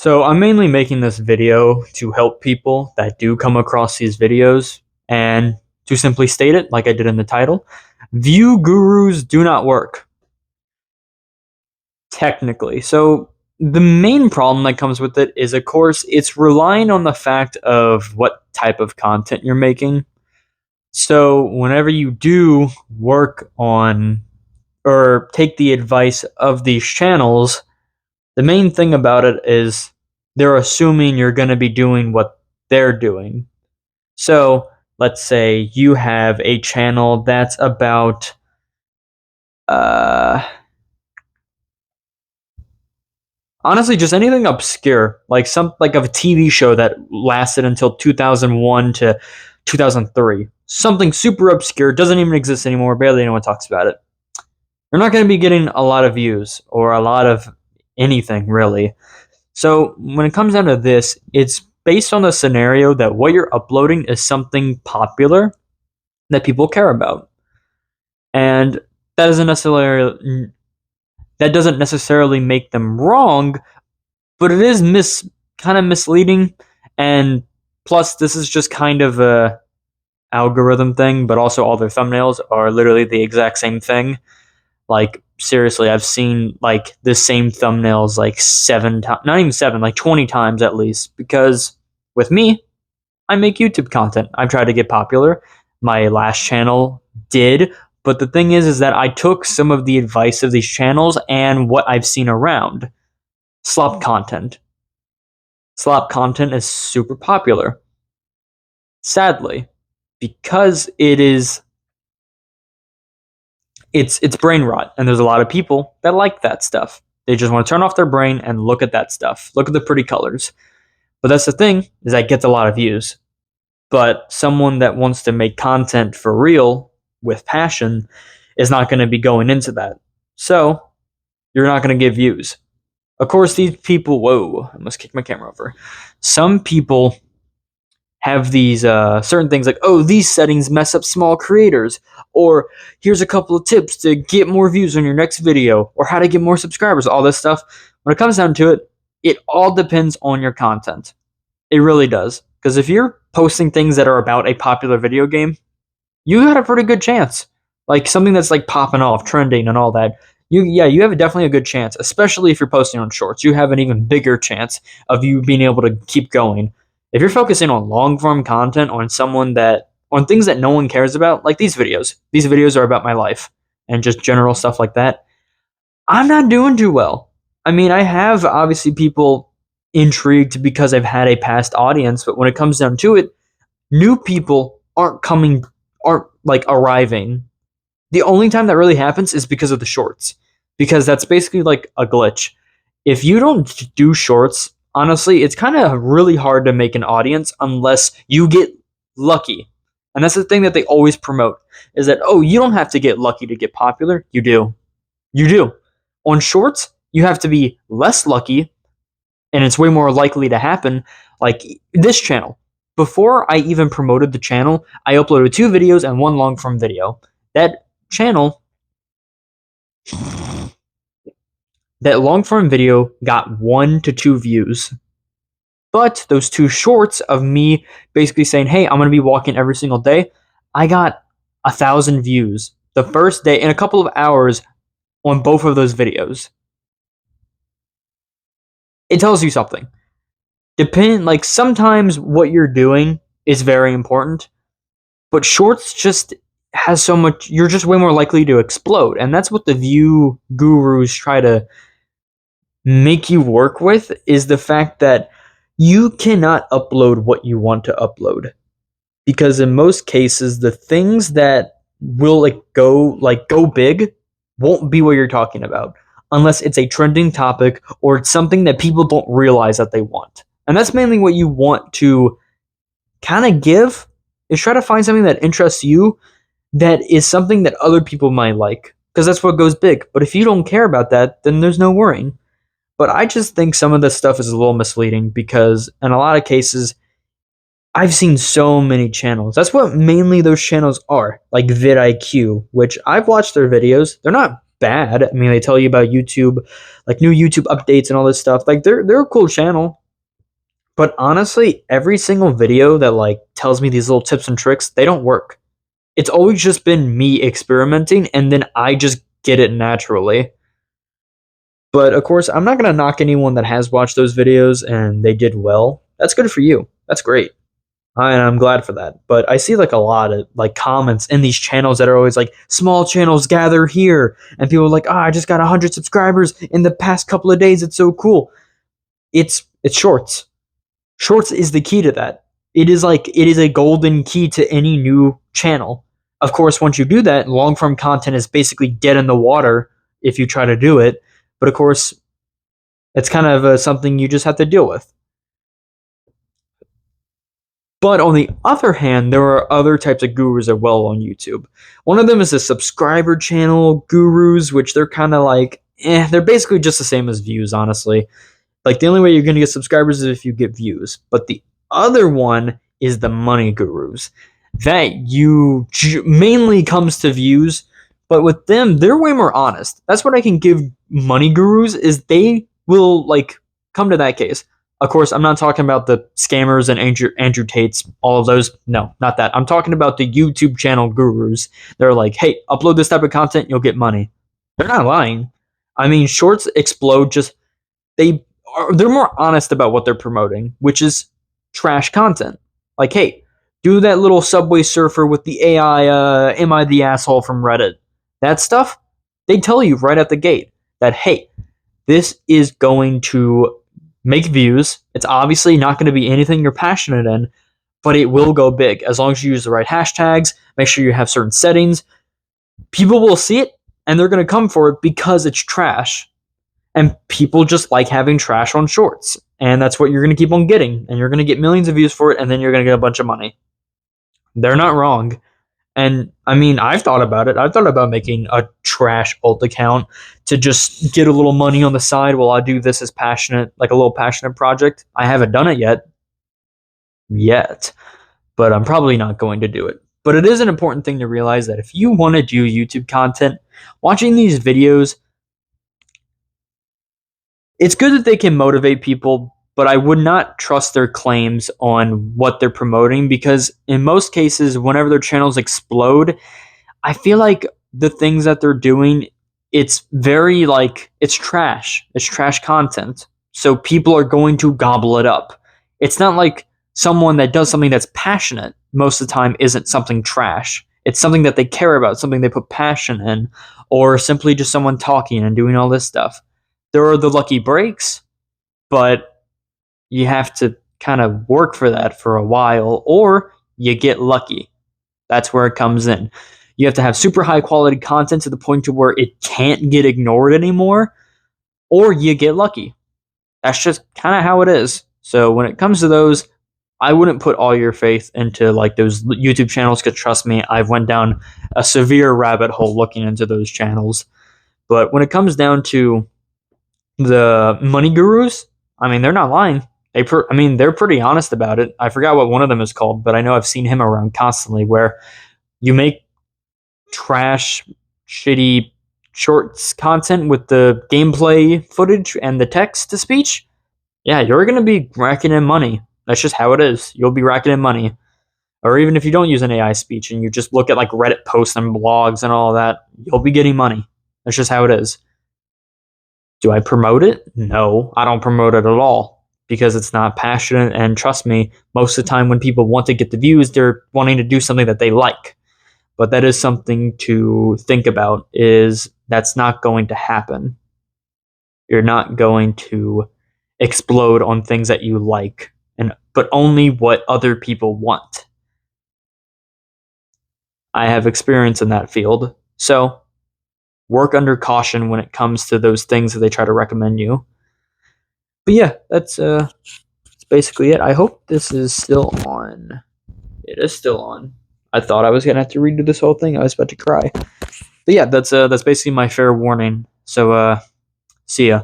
So I'm mainly making this video to help people that do come across these videos, and to simply state it, like I did in the title, view gurus do not work, technically. So the main problem that comes with it is, of course, it's relying on the fact of what type of content you're making. So whenever you do work on or take the advice of these channels, the main thing about it is they're assuming you're going to be doing what they're doing. So let's say you have a channel that's about uh, honestly just anything obscure, like a TV show that lasted until 2001 to 2003. Something super obscure, doesn't even exist anymore, barely anyone talks about it. You're not going to be getting a lot of views or a lot of anything really. So when it comes down to this, it's based on the scenario that what you're uploading is something popular that people care about. And that doesn't necessarily make them wrong, but it is kind of misleading. And plus, this is just kind of a algorithm thing, but also all their thumbnails are literally the exact same thing. Like seriously, I've seen like the same thumbnails like 7 times, not even 7, like 20 times at least. Because with me, I make YouTube content. I've tried to get popular. My last channel did, but the thing is that I took some of the advice of these channels and what I've seen around. Slop content. Slop content is super popular. Sadly, because it's brain rot, and there's a lot of people that like that stuff. They just want to turn off their brain and look at that stuff. Look at the pretty colors. But that's the thing, is that gets a lot of views. But someone that wants to make content for real with passion is not going to be going into that. So you're not going to get views. Of course, these people, whoa, I must kick my camera over. Some people have these certain things like, oh, these settings mess up small creators, or here's a couple of tips to get more views on your next video, or how to get more subscribers, all this stuff. When it comes down to it, it all depends on your content. It really does. Because if you're posting things that are about a popular video game, you got a pretty good chance. Like something that's like popping off, trending, and all that. You have definitely a good chance, especially if you're posting on shorts. You have an even bigger chance of you being able to keep going. If you're focusing on long form content, on things that no one cares about, like these videos. These videos are about my life and just general stuff like that. I'm not doing too well. I mean, I have obviously people intrigued because I've had a past audience, but when it comes down to it, new people aren't like arriving. The only time that really happens is because of the shorts, because that's basically like a glitch. If you don't do shorts, honestly, it's kind of really hard to make an audience unless you get lucky. And that's the thing that they always promote, is that, oh, you don't have to get lucky to get popular. You do. You do. On shorts, you have to be less lucky, and it's way more likely to happen. Like this channel. Before I even promoted the channel, I uploaded 2 videos and 1 long form video. That channel, that long form video got 1 to 2 views. But those 2 shorts of me basically saying, hey, I'm going to be walking every single day, I got 1,000 views the first day in a couple of hours on both of those videos. It tells you something. Like sometimes what you're doing is very important, but shorts just has so much, you're just way more likely to explode. And that's what the view gurus try to make you work with, is the fact that you cannot upload what you want to upload. Because in most cases, the things that will go big won't be what you're talking about, unless it's a trending topic or it's something that people don't realize that they want. And that's mainly what you want to kind of give, is try to find something that interests you, that is something that other people might like, because that's what goes big. But if you don't care about that, then there's no worrying. But I just think some of this stuff is a little misleading, because in a lot of cases, I've seen so many channels. That's what mainly those channels are, like vidIQ, which I've watched their videos. They're not bad. I mean, they tell you about YouTube, like new YouTube updates and all this stuff. Like they're a cool channel. But honestly, every single video that like tells me these little tips and tricks, they don't work. It's always just been me experimenting and then I just get it naturally. But of course, I'm not going to knock anyone that has watched those videos and they did well. That's good for you. That's great. And I'm glad for that. But I see like a lot of like comments in these channels that are always like small channels gather here and people are like, "Ah, I just got 100 subscribers in the past couple of days. It's so cool." It's shorts. Shorts is the key to that. It is a golden key to any new channel. Of course, once you do that, long form content is basically dead in the water if you try to do it. But of course, it's kind of something you just have to deal with. But on the other hand, there are other types of gurus as well on YouTube. One of them is the subscriber channel gurus, which they're kind of like, they're basically just the same as views, honestly. Like the only way you're going to get subscribers is if you get views. But the other one is the money gurus. That you mainly comes to views, but with them, they're way more honest. That's what I can give money gurus is they will like come to that case. Of course, I'm not talking about the scammers and Andrew Tates, all of those. No, not that. I'm talking about the YouTube channel gurus. They're like, hey, upload this type of content, you'll get money. They're not lying. I mean, shorts explode just they're more honest about what they're promoting, which is trash content. Like, hey, do that little Subway Surfer with the AI, am I the asshole from Reddit? That stuff, they tell you right at the gate that, hey, this is going to make views. It's obviously not going to be anything you're passionate in, but it will go big as long as you use the right hashtags, make sure you have certain settings. People will see it and they're going to come for it because it's trash. And people just like having trash on shorts. And that's what you're going to keep on getting. And you're going to get millions of views for it, and then you're going to get a bunch of money. They're not wrong. And I mean, I've thought about it. I've thought about making a trash alt account to just get a little money on the side while I do this as passionate, like a little passionate project. I haven't done it yet, but I'm probably not going to do it. But it is an important thing to realize that if you want to do YouTube content, watching these videos, it's good that they can motivate people, but I would not trust their claims on what they're promoting because in most cases, whenever their channels explode, I feel like the things that they're doing, it's very like, it's trash. It's trash content. So people are going to gobble it up. It's not like someone that does something that's passionate most of the time isn't something trash. It's something that they care about, something they put passion in, or simply just someone talking and doing all this stuff. There are the lucky breaks, but you have to kind of work for that for a while, or you get lucky. That's where it comes in. You have to have super high quality content to the point to where it can't get ignored anymore, or you get lucky. That's just kind of how it is. So when it comes to those, I wouldn't put all your faith into like those YouTube channels because trust me, I've went down a severe rabbit hole looking into those channels. But when it comes down to the money gurus, I mean, they're not lying. They're pretty honest about it. I forgot what one of them is called, but I know I've seen him around constantly where you make trash, shitty shorts content with the gameplay footage and the text to speech. Yeah, you're going to be racking in money. That's just how it is. You'll be racking in money. Or even if you don't use an AI speech and you just look at like Reddit posts and blogs and all that, you'll be getting money. That's just how it is. Do I promote it? No, I don't promote it at all because it's not passionate. And trust me, most of the time when people want to get the views, they're wanting to do something that they like. But that is something to think about is that's not going to happen. You're not going to explode on things that you like, but only what other people want. I have experience in that field. So work under caution when it comes to those things that they try to recommend you. But yeah, that's basically it. I hope this is still on. It is still on. I thought I was gonna have to redo this whole thing. I was about to cry. But yeah, that's basically my fair warning. So see ya.